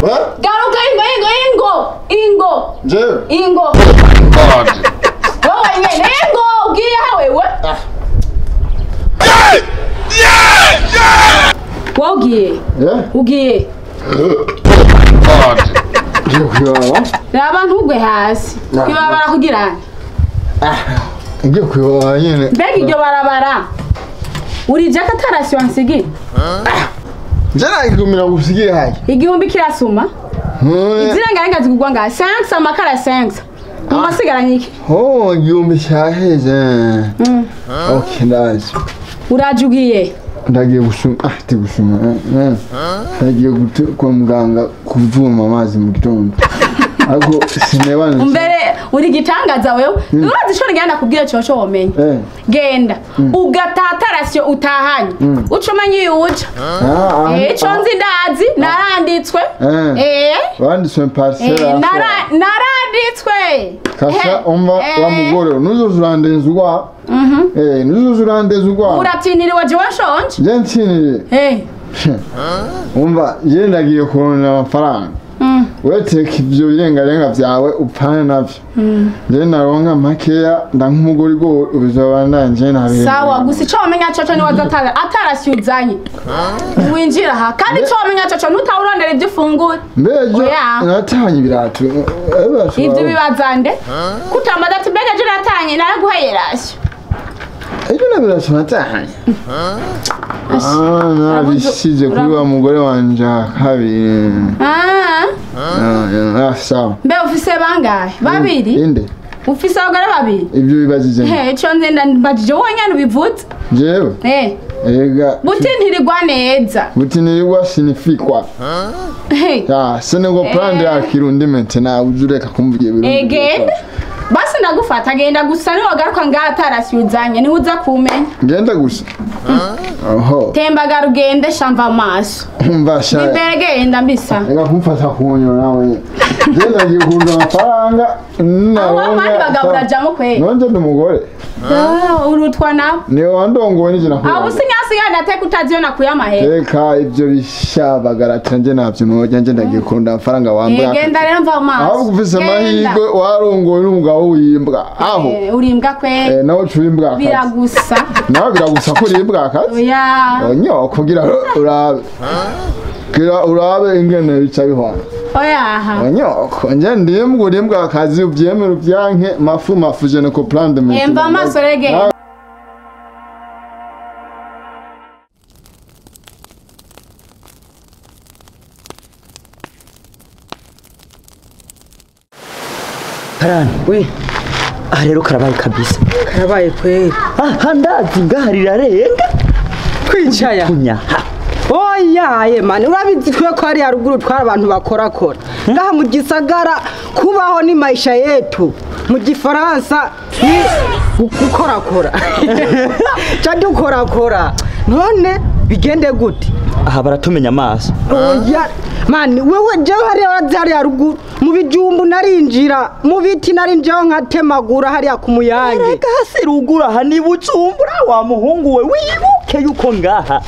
Garuka ingo. Je. Ingo. Wewe nyene ingo ugiye wewe. Wogiye. Ugiye. Raba ntugwe hasi. Kibabara kugirana. Ngiye kuyobora nyene. Mbega iryo barabara. Uri jaka tarasi wansigi. Jana igumira gusigiye hayi. Igihumbi kirasuma. Iziranga ngazi kugwa nga 5 amakara 5. Umasigaranye iki? Igihumbi cyaheze. Okay ndazi. Urajugiye. Ndagiye gusuma gusuma. Ndagiye kwa muganga kuvuma amazi mu gitondo. Ako sinebanze. Umbere uri gitangaza wewe. Urazi cyo ngenda kubwira cyo womenye. Genda ugatatarasyo utahanye. Ucomanye uja. Cyo nzi ndazi naranditswe. Wanditswe parcela. Naranditswe. Kasha umba wa mugore nuzuzurandezwa. Nuzuzurandezwa. Uratiniriwe je washonje? Je ntiniriye. Umba je ndagiye kurona amafaranga. Weteka ibyo birengarenga byawe upfane navyo. Je naronka makeya ndank'umugore go ubizobandanje nabe. Sawa gusa ico wamenya cyo ni wazatara atarashyuzanye. Winjira ha kandi ico wamenya cyo ntutawurondera ibyo ufungura. Mbeje natanye ibiratu. Ibyo bibazande kutamaza ati mbega je natanye naraguhayerashyo. Ejo nabiratu natanye. Nabishije kuri wa mugore wanje kabiri. Sawa. Mbe ufise bangahe? Babiri? Inde. Ufise abagore babiri? Ibyo bibajije. Cyo nzenda mbajije wonyane ubivutse. Jewe? Ega. Butintirirwa neza. Butintirirwa sinifikwa. Senego plan ya Kirundi maintenant uzureka kumvuye Burundi. Egenda. Basi ndagufata genda gusa ni wagaruka ngatarashyuzanye ni uza kumenya. Genda gusa. Tembagara ugende shamva amaso. Mbasha. Imbere genda mbisa. Ega kumfata kunyo nawe. Genda gikunda amafaranga. Abandi bagabura jamo kwe. Nonje ndumugore. Urutwa nawe. Ni wandongowe n'ije nakubona. Abusinyasi yana teka utaziona kuyamahera. Teka ibyo bishabagara tanje navyo noje nje ndagikunda amafaranga wambwa. Genda rero mva amaso. Aho kufise amahirwe warongowe n'umugabo wimbwa. Aho. Urimbwa kwe. Nawe curimbwa. Biragusa. Nawe biragusa ko urimbwa akazi. Oya. Onyo kugira urabe. Kira urabe ingene bica bihwana. Oya. Onyo nje ndimbwa urimbwa akazi ubyemera ubyanke mafu je ne ko plan de mission. Emba amaso rege. Karani, we. Rero karabaye kabisa. Karabaye kweli. Ndazi ngaharira renga. Kwicaya. Kunya. Oya, mani urabizi twe ko ari haruguru twara abantu bakora. Ngaha mu gisagara kubaho ni maisha yetu. Mu gifaransa ni gukora. Cyandi ukora. None bigende gute? Aha baratumenya amaso. Oya, mani wewe je hari haruguru mu bijumbu narinjira mu biti narinjeho nkatemagura hariya ku muyange. Rega hasi rugura aha ni bucumbura wa muhungu we wibuke yuko ngaha.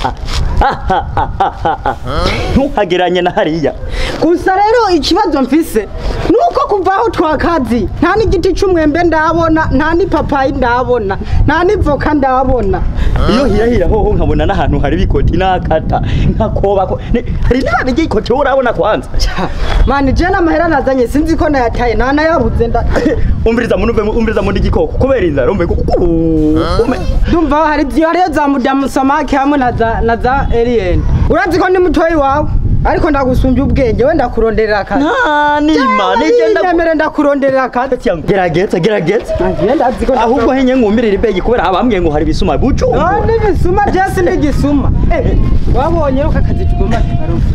Ntuhageranye na hariya. Gusa rero ikibazo mfise nuko kuvaho twakazi nta n'igiti cy'umwembe ndabona nta ni papayi ndabona nta ni voka ndabona. Iyo hirahira hoho nkabona n'ahantu hari bikoti nakata nkakoba ko hari n'abige ikoti urabona kwanza. Mani je n'amahera nazanye sinzi ko nayataye nta nayabuze nda. Umviriza mundi gikoko kubera inzara umbe ndumva hari za mudamu samaki hamwe na za alien. Urazi ko ni mutoyi wawe ariko ndagusumbye ubwenge we ndakuronderera akazi. Nima nigenda ndakuronderera akazi. Gerageza. Ahubwo henye ngumbirira ibegi kubera abambwiye ngo hari bisuma bucu. Ni bisuma jesi ni gisuma. Wabonye ko akazi tugomba kubaronka.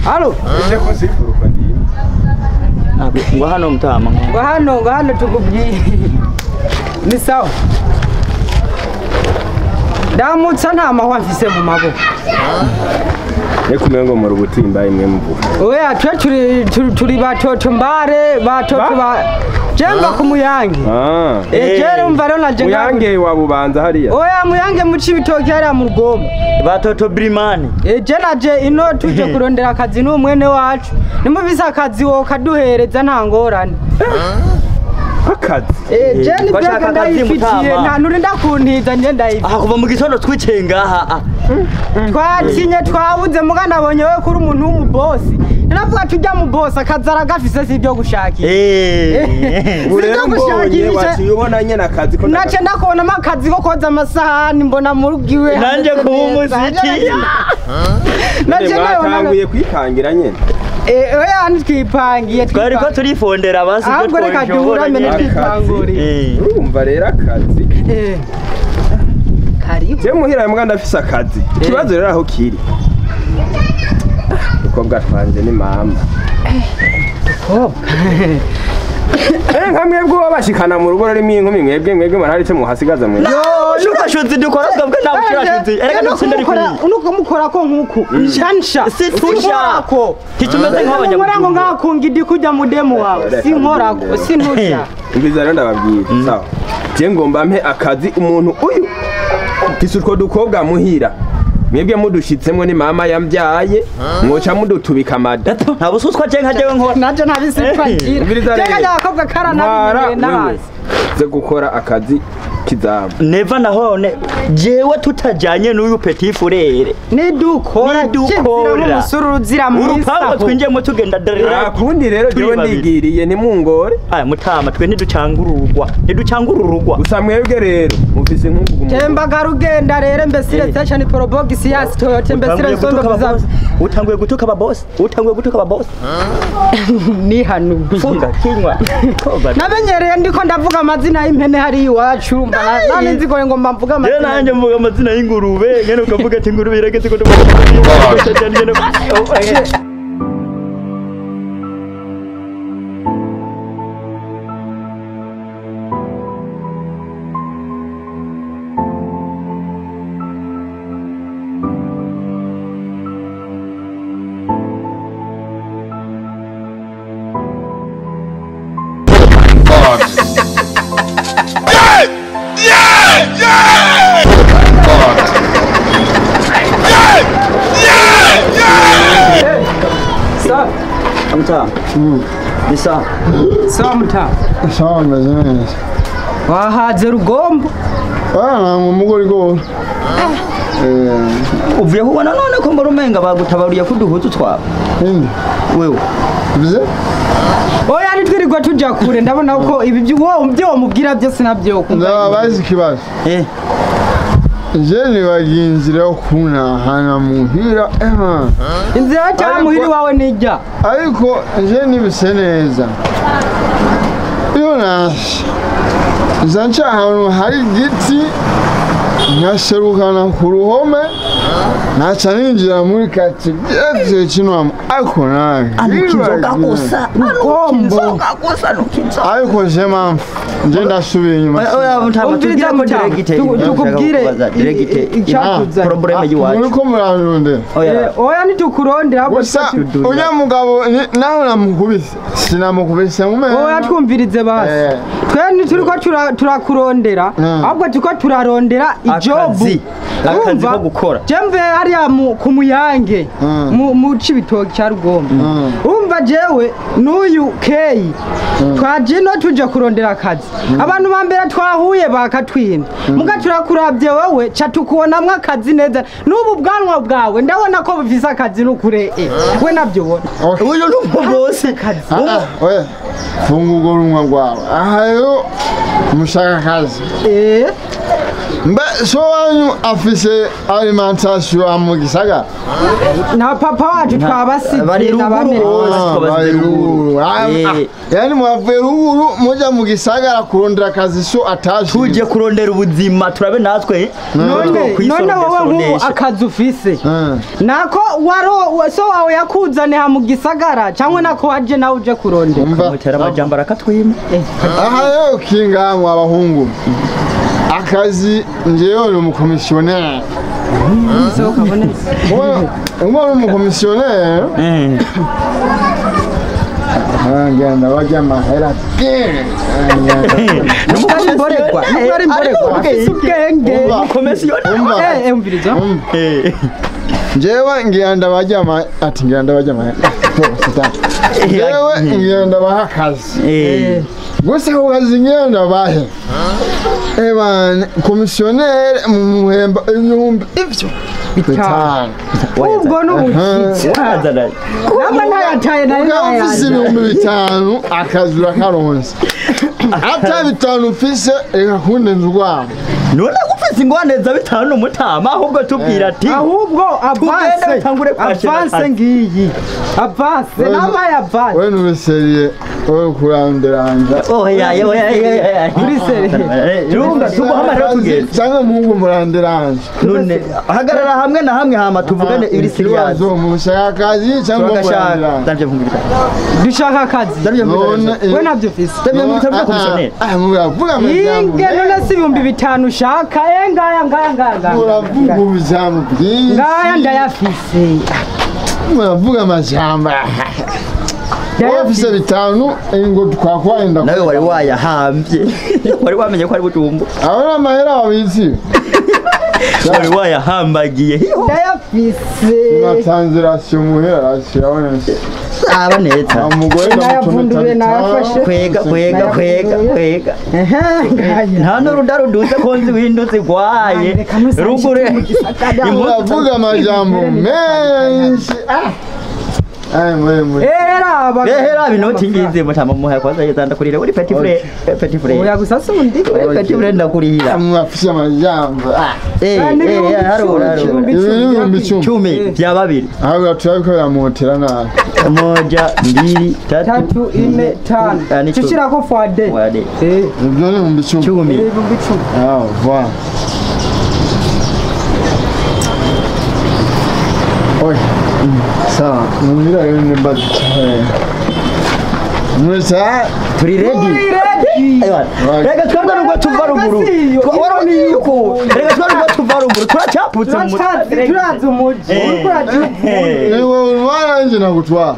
Halo. Ije ko sifuruka ndi. Ngo hano mutama. Ngo hano tukubwiye. Ni sawa. Ndamutsa nta mahwa mfise mu maboko. reka umengo mu rubutimba imwe mvuga oya turi batoto mbare batoto ba Jemba ku Muyange. Jere umva rero naje Muyange wa Bubanza hariya. Oya Muyange mu Cibitoke hariya mu Rugombo. Batoto Brimani. Je naje ino tuje kurondera akazi n'umwene wacu. Nimubisa akazi wo kaduhereza nta ngorane. Akazi. Je ni beka ndayifitiye nta nuri ndakuntiza nje ndayifitiye. Aha kuva mu gitondo twice ngaha. Twatinye twabuze muga nabonye we kuri umuntu w'umubosi. Navuga tujya mu boss akazara gafise si byo gushakira. Urero mbonye watuyubona nyene akazi ko nace ndakubona akazi ko koza amasahani mbona murugiwe. Nanje ku umuziki. Nace natanguye kwikangira nyene. Oya ntwipangiye twari ko turifondera abasi byo twashobora. Ahubwo reka duhura mene twipanguriye. Urumva rero akazi. Karibu. Je muhira mbwa ndafise akazi. Kibazo rero aho kiri. Ukobwa twanje ni mama. Nkamwe bwo babashikana mu rugo rero inkumi mwebwe marari cyo muhasigaza mwe. Shukashuzi dukora twebwe nawe shukashuzi. Erega nutsinda rikuri. Unuko mukora ko nkuko. Shansha. Situsha. Titumeze nk'abanya. Murango ngakungidi kujya mu demo wawe. Sinkorako, sintusha. Imbiza rero ndababwira. Sawa. Je ngomba mpe akazi umuntu uyu. Kisutko dukobwa muhira. Mwebwe mudushitsemo ni mama yambyaye mwoca mudutubika mada nta bususwa je nkajewe nkora naje ntabisipakira je yakobwa karana nabazi ze gukora akazi kizamu neva nahone jewe tutajanye n'uyu petit frere nidukora umusuru zira mwisa urupango twinjemo tugenda darira kundi rero jewe ndigiriye ni mungore aya mutama twe ntiducangururugwa gusa mwebwe rero mufise nk'ubu tembaga rugenda rero mbesire station probogisi yasi Toyota mbesire sondo biza utanguye gutuka aba boss ni hanu funga kinywa nabenyereye ndiko ndavuga amazina y'impene hari iwacu nani nziko ngo mvuga amazina rero nanjye mvuga amazina y'ingurube ngene ukavuga ati ingurube irageze ko Amta. Bisa. Samta. Sawa neza. Wahaze Rugombo. Mu mugori go. Uvuye kubona none ko mbarumenga bagutabariye kuduhutu twaba. Wewe. Bize? Oya nitwirirwa tujya kure ndabona uko ibi byo mubwira byose nabyo kumva. Ndabazi kibazo. Je ni baginzira kuna hana muhira inzira cyangwa muhiri wawe nijya ariko je ni biseneza iyo zanca ahantu hari igiti nkaserukana ku ruhome naca ninjira muri kati byeze kinwa ariko nawe inzoga gusa Rugombo ariko je mpamvu nje ndasubiye inyuma oya mutama tugira ko tukubwire icyakuza probleme yiwacu muri ko murarunde oya nitukurondera gusa unya mugabo naho namukubise sinamukubise mume oya twumvirize basi twe nituri ko turakurondera ahubwo tuko turarondera ijobu akazi ko gukora jemve hariya ku Muyange mu Cibitoke cya Rugombo umva jewe n'uyu Keyi twaje no tuje kurondera akazi abantu bambere twahuye bakatwina muga turakurabye wewe cha tukubonamwe akazi neza n'ubu bwanwa bwawe ndabona ko bufise akazi n'ukure we nabyo ubona uyu n'umubose akazi oya fungugo rumwa rwawe ahayo mushaka akazi mbe so wanyu afise alimentation mu Gisagara na papa wacu twabasize yani mwavuye ruguru muja mu Gisagara kurondera akazi so ataje tuje kurondera ubuzima turabe natwe none wowe nk'ubu akazi ufise nako waro so wawe yakuzane ha mu Gisagara cyangwa nako waje nawe uje kurondera mutera amajambo arakatwima aha yo kinga mu abahungu akazi njewe uri umukomisiyoneri so kabonetse umwana w'umukomisiyoneri ngenda bajya amahera nubwo ari mboregwa afise ubwenge komisiyoneri umviriza njyewe ngenda bajya amahera njyewe ngenda baha akazi gusa ako kazi ngenda bahe ebana komisiyoneri mu muhemba ibihumbi ivyo bitanu ubwo n'ubukitse namba ntayataye nayo ufise ibihumbi bitanu akazi urakaronse ata bitanu ufise reka kundenza urwamo none ufise ingwane za bitanu mutama ahubwo tubwira ati ahubwo avance ngiyi avance namba ya avance we nubiseriye we kuranderanja kuri seriye runga tuguhamara tugeze cyangwa muhungu muranderanja none hagarara hamwe na hamwe hama tuvugane iri seriyazi mushaka akazi cyangwa muranderanja dushaka akazi we nabyo ufise muravuga inge none si ibihumbi bitanu ushaka ngaya muravuga ubujambo bwinshi ngaya ndayafise muravuga amajambo wafise bitanu ngo twakwenda nawe wari wayahambye wari wamenye ko ari butumbu abona amahera wabizi wari wayahambagiye ndayafise natanze rasiyo muhera rasiyo abonetse aba neza umugore nayavunduye nayafashe kwega nta n'uruda rudutse konzi windutse gwaye rugure muravuga amajambo menshi Hera binoti ngize mutama muha kwaza yezanda kurira uri petit frère oya gusa sundi petit frère ndakurira amafisha amajambo harura cumi vya babiri ahubwo turabikora mu hotela nabi 1 2 3 4 5 cishirako fwade ibyo ni mu bicumi 10 voilà oi sawa mwira yone bad mwesa turi ready rega twanda rugo tuva ruguru waroni yuko rega twanda rugo tuva ruguru turacaputse mu turaza umuji ewo waranje nagutwa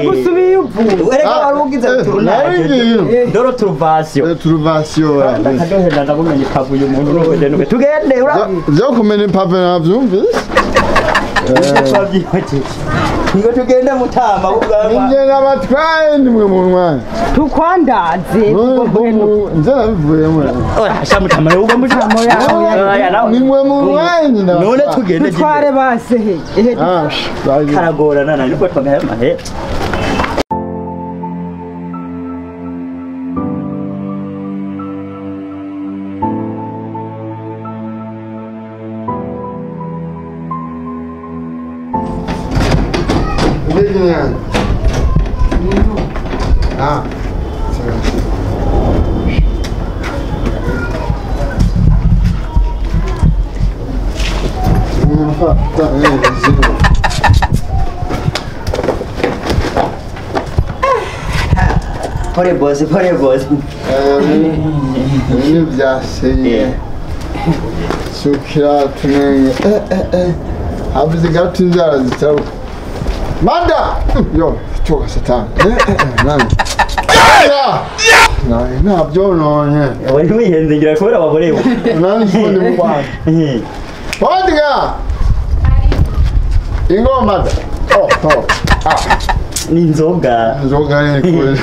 gusubiye uvu rega warugize turunaje doro turuvasiyo ndakadohera ndabumenye pavuye umuntu n'ubende tugende byo kumena impave navyumvise ngo tugende mutama ubwama nje nabatwaye nimwe mu mwana tukwandaze nje nabivuyemo sha mutama ubwo mutama yawe nimwe mu mwana none tugende tware base he karagorana na niko twameye amahe Pore boss. Ni byaseye. Sukira tunenge. Habuze gato inzara zitaruka. Manda! Yo, choka satani. Nani? Ntabyo none. Wari wihenze ngira kubera ababorewe. Nani fundi mukwana. Wadiga! Ingoma. Oh. Ni inzoga. Inzoga ni kule.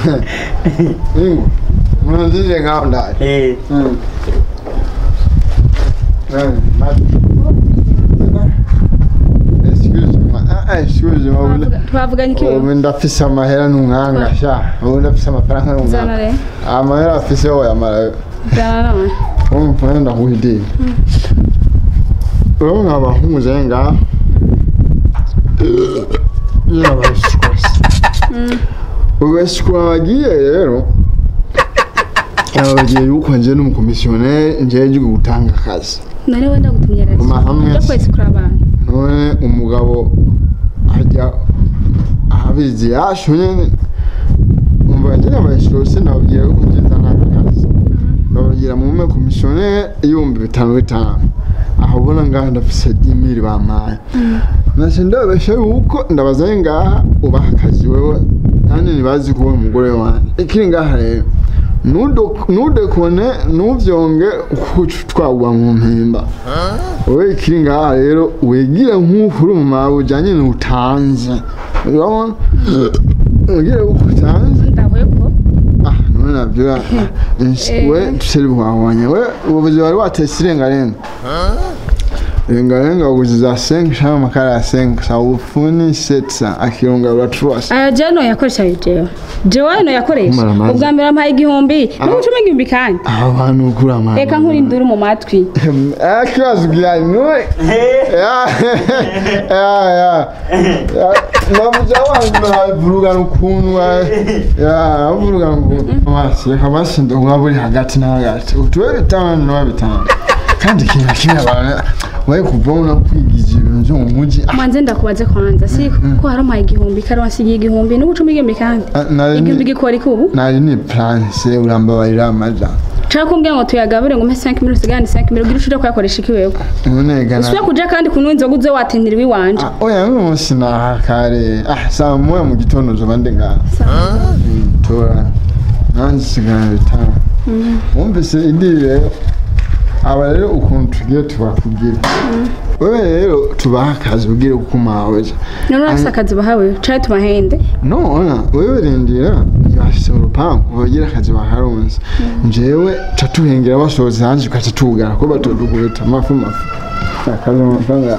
Ingo. Mwanzije ngao ndani. Excuse me. Twavuganye iki? Ubu ndafise amahera n'umwanga sha. Ubu ndafise amafaranga n'umwanga. Amahera afise oya mara. Zana. Mpenda kuhidi. Urabona abahunze nga. Ubashikwa bagiye rero. Abagiye yuko nje n'umukomisiyoneri nje gutanga akazi. None wenda gutumye rero. Cyo kwese kuri abantu. None umugabo ajya abizi yashunye umva njye abashirose nababwira ko nje nzana akazi. Nababwira mu komisione 5,500. ubona ngaha ndafise 10,000 bampaye nase ndabeshe uko ndabazaye ngaha ubaha akazi wewe kandi nibazi ko umugore wanjye ikiri ngaha rero nudekone nuvyonge twagwa mu mpimba wewe ikiri ngaha rero wegira nk'ukuri mu mawe ujanye n'utanze urabona wegira utanze ndahweko none nabyo we tuseri bwawanya we ubuvuzi wari watese irengarenga Renga uguziza 5 shama makara 5 sa ufuni setsa akirunga uratrust. Jeno yakoresha jewe. Jewe no yakoresha. Ubwambira amaye igihumbi. N'ubucume igihumbi kandi. Abantu ukura amana. Eka nkuri nduru mu matwi. Akibazugira noe. Ya. Namuja wangu vuruga n'ukuntu ya vuruga n'ukuntu. Masi ndo ngaburi hagati na hagati. Utuwe bitanu no bitanu. Kandi kimwe abantu waye kuvona kwigiza ibintu mu muji manze ndakubaze kwanza si ko haramaye igihumbi karo wasigiye igihumbi n'ubucumi igihumbi kandi igihumbi gikora ikubu nari ni plan se urambabarira amaja Chakumbia ngo tuyagabure ngo mpe 5 minutes gani 5 minutes gira kwakoresha iki wewe none gana Usubira kuja kandi kunwa inzoga uze watindira iwanje oya umunsi na kare saa moya mu gitondo zo bande nga tora nanjye sigana bitano Wumvise indire aba rero ukuntu tugiye tubakubwira wewe rero tubaha akazi ubwire kukumawe none urafise akazi bahawe caye tubahende no wewe rindira yashise mu rupangu bagira akazi baharonse njewe catuhengera basoze hanje ukaca tugara ko batodugureta amafu akazi amafaranga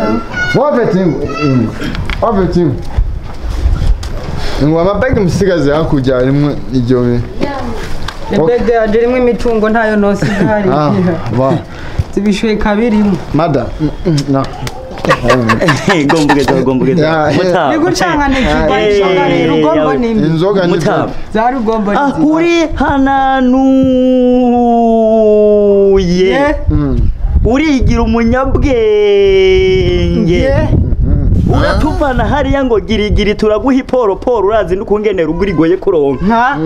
wafetingo ngo amabagi musigaze hakurya harimwo iryo Ebege adirimo imitungo ntayo nosi hari. Zibishuye kabirimo. Mada. Na. Gombuge. Bigucanga n'ikigwa rero ugomba nimbi. Inzoga Mutaba. Zari ugomba nimbi. Ahuri hananuye. Urigira umunyabwenge. Uratuvana hariya ngo girigiri turaguha iporo urazi n'ukungene rugurigoye kuronka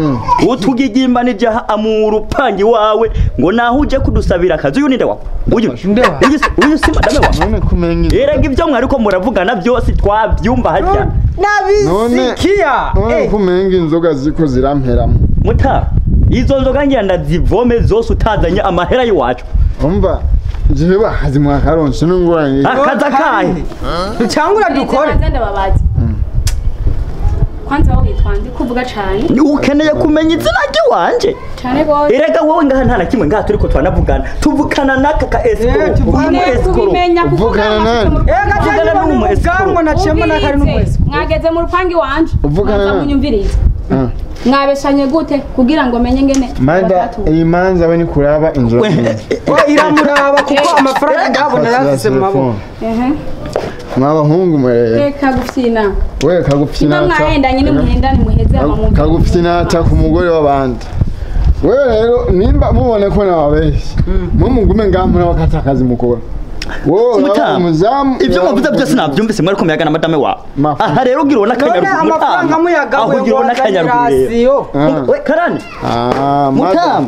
utugigimba n'ijya amuru pangi wawe ngo naho uje kudusabira akazi uyu ninde wako uyu si madame wawe none kumenye erega ibyo mwari ko muravugana byose twabyumva hajya nabisikia none kumenye inzoga ziko ziramperamo muta izo nzoga ngira ndazivome zose utazanye amahera yiwacu umva Jiwe bahazi mwakaronse n'ingorane akaza kahe cyangwa dukore ndababaza kwanza wowe twandi kuvuga cyane ukeneye kumenya izina ry'iwanje cyane gose erega wowe ngaha nta na kimwe ngaha turiko twanavugana tuvukana naka ka escort kubimenya kuvugana nani tuvugana n'umugambo nacemo nakari n'umwese mwageze mu rupangi wanje uvugana munyumvirize mwabeshanye gute kugira ngo menye ngene Mada imanza we ni kuraba inzoga iramuraba kuko amafaranga ndabona yasise mu maboko mwabahungu mwe kagufyina we kagufyina mwahendanye n'umuhendane muheze amamumva kagufyina ta ku mugore w'abandi we rero nimba mubone ko nababeshi mugume ngamura bakata akazi mukora ibyo muvuze byose nabyumvise mwari ko muyagana madame wawe aha rero ugira ubona akanyarugu amafaranga muyagawe aho ugira ubona akanyarugu we karani mutama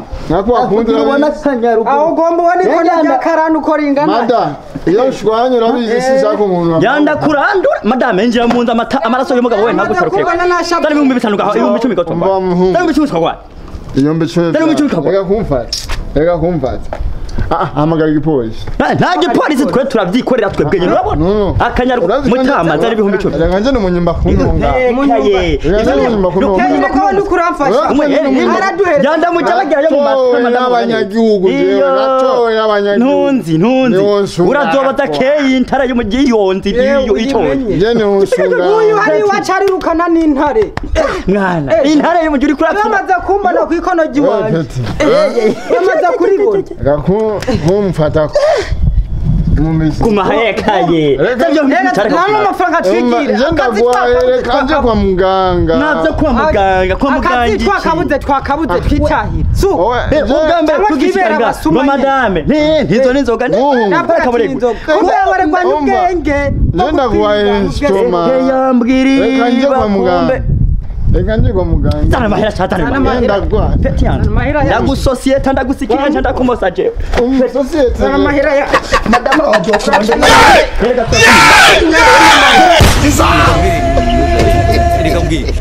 ugira ubona akanyarugu aho ugomba ubona ko najya karani uko ringana mada iyo ushwanye urabizi sinshaka umuntu yanda kurandura madame njira mu nzu amaraso y'umugabo we ntabwo utarukeye dani ibihumbi 5 gaho ibihumbi 10 gato dani ibihumbi 10 kagwa ibihumbi 10 rega kumfata hamagara igipolisi nta gipolisi twe turavyikorera twebwe nyine urabona akanyarugu mutama zari ibihumbi 10 rega nje n'umunyumba kununga rukeye ko nukuramfasha yanda mujabagira yo mu matama n'abanyagihugu jewe natowe n'abanyagihugu ntunzi urazoba dakeye intara yo mu giyonzi iyo itonye je ne usunga uyu hari wacari rukana n'intare mwana intare yo mu gihe kurapfa yamaze kumbana ku ikono giwanje yamaze kuribona kumfata kumahekaye ntabyo nta n'amafaranga twigira kanje kwa muganga nabyo kwa muganga twakabuze twitahira ugambe kugishanga no madame ntizo n'inzoga n'akaburengo kubabarwa ubwenge nenda vuwaye stoma yambwiri kanje kwa muganga reka njye kwa muganga Zana mahera cyatana mahera Petiana mahera ya ndagusosiyete ndagusikira ndakumosa je societe zana mahera ya madama wadokurondera reka Reka mbwira